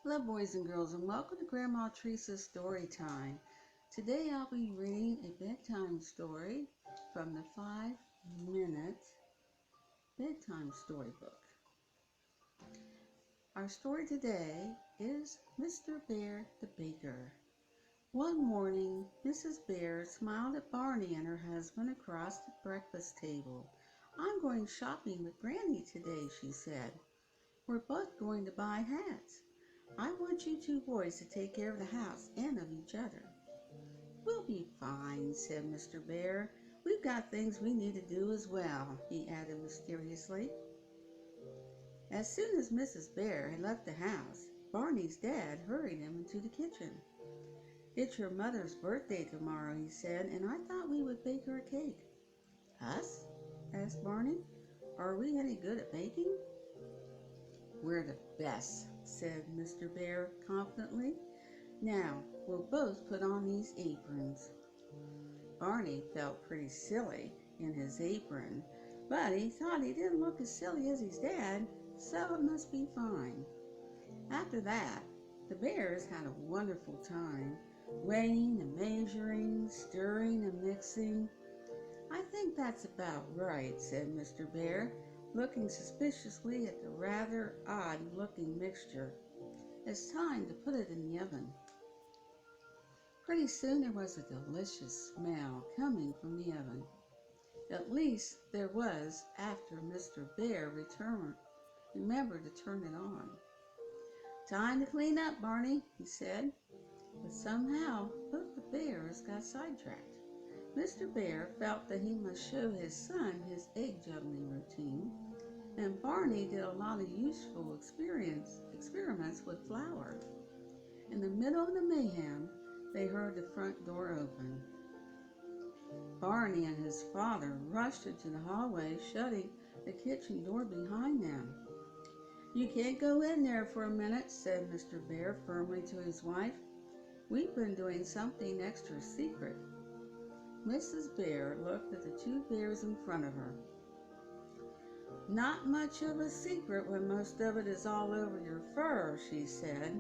Hello, boys and girls, and welcome to Grandma Teresa's Story Time. Today I'll be reading a bedtime story from the 5-Minute Bedtime Storybook. Our story today is Mr. Bear the Baker. One morning, Mrs. Bear smiled at Barney and her husband across the breakfast table. "I'm going shopping with Granny today," she said. "We're both going to buy hats. I want you two boys to take care of the house and of each other." "We'll be fine," said Mr. Bear. "We've got things we need to do as well," he added mysteriously. As soon as Mrs. Bear had left the house, Barney's dad hurried him into the kitchen. "It's your mother's birthday tomorrow," he said, "and I thought we would bake her a cake." "Us?" asked Barney. "Are we any good at baking?" "We're the best," said Mr. Bear confidently. "Now, we'll both put on these aprons." Barney felt pretty silly in his apron, but he thought he didn't look as silly as his dad, so it must be fine. After that, the Bears had a wonderful time, weighing and measuring, stirring and mixing. "I think that's about right," said Mr. Bear, looking suspiciously at the rather odd-looking mixture. "It's time to put it in the oven." Pretty soon there was a delicious smell coming from the oven. At least there was after Mr. Bear remembered to turn it on. "Time to clean up, Barney," he said. But somehow both the bears got sidetracked. Mr. Bear felt that he must show his son his egg juggling routine, and Barney did a lot of useful experiments with flour. In the middle of the mayhem, they heard the front door open. Barney and his father rushed into the hallway, shutting the kitchen door behind them. "You can't go in there for a minute," said Mr. Bear firmly to his wife. "We've been doing something extra secret." Mrs. Bear looked at the two bears in front of her. "Not much of a secret when most of it is all over your fur," she said.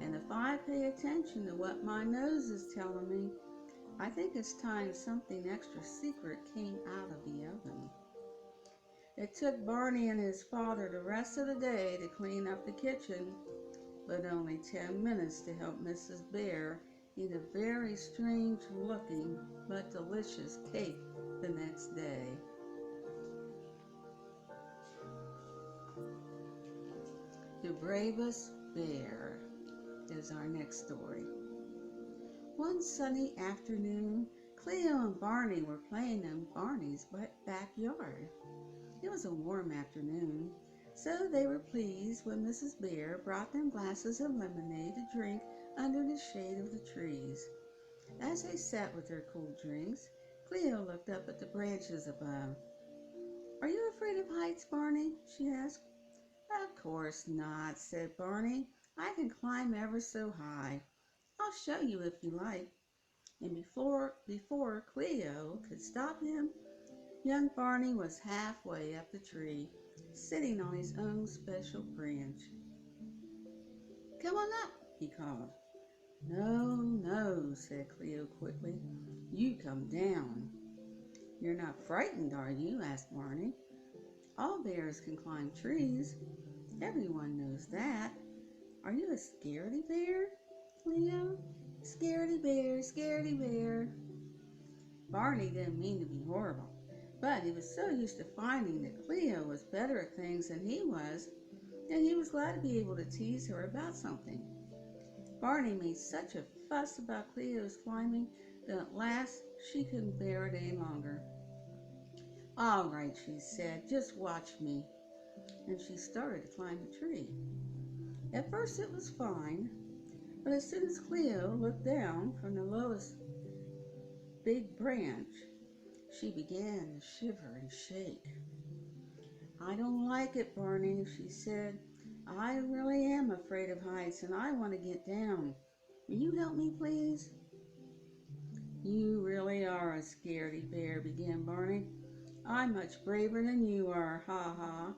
"And if I pay attention to what my nose is telling me, I think it's time something extra secret came out of the oven." It took Barney and his father the rest of the day to clean up the kitchen, but only 10 minutes to help Mrs. Bear eat a very strange looking but delicious cake the next day. The Bravest Bear is our next story. One sunny afternoon, Cleo and Barney were playing in Barney's backyard. It was a warm afternoon, so they were pleased when Mrs. Bear brought them glasses of lemonade to drink under the shade of the trees. As they sat with their cool drinks, Cleo looked up at the branches above. "Are you afraid of heights, Barney?" she asked. "Of course not," said Barney. "I can climb ever so high. I'll show you if you like." And before Cleo could stop him, young Barney was halfway up the tree, sitting on his own special branch. "Come on up," he called. "No, no," said Cleo quickly. "You come down." "You're not frightened, are you?" asked Barney. "All bears can climb trees. Everyone knows that. Are you a scaredy bear, Cleo?" "Scaredy bear, scaredy bear." Barney didn't mean to be horrible, but he was so used to finding that Cleo was better at things than he was, that he was glad to be able to tease her about something. Barney made such a fuss about Cleo's climbing that at last she couldn't bear it any longer. "All right," she said, "just watch me." And she started to climb the tree. At first it was fine, but as soon as Cleo looked down from the lowest big branch, she began to shiver and shake. "I don't like it, Barney," she said. "I really am afraid of heights, and I want to get down. Will you help me, please?" "You really are a scaredy bear," began Barney. "I'm much braver than you are, ha ha."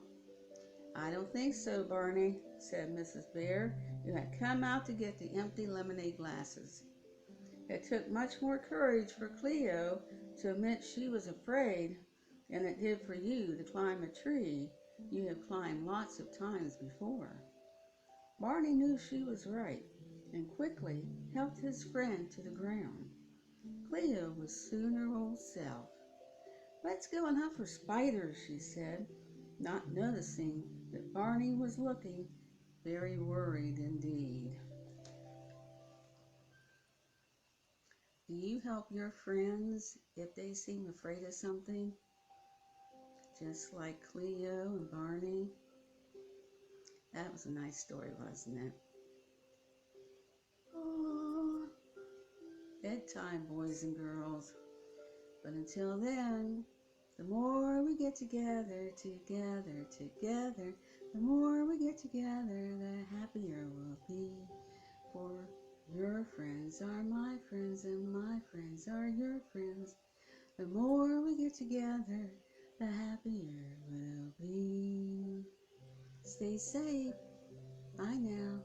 I don't think so, Barney, said Mrs. Bear, who had come out to get the empty lemonade glasses. It took much more courage for Cleo to admit she was afraid than it did for you to climb a tree you have climbed lots of times before. Barney knew she was right and quickly helped his friend to the ground. Cleo was soon her old self. "Let's go and hunt for spiders," she said, not noticing that Barney was looking very worried indeed. Do you help your friends if they seem afraid of something? Just like Cleo and Barney? That was a nice story, wasn't it? Oh, bedtime, boys and girls. But until then, the more we get together, the more we get together, the happier we'll be. For your friends are my friends, and my friends are your friends. The more we get together, the happier we'll be. Stay safe. Bye now.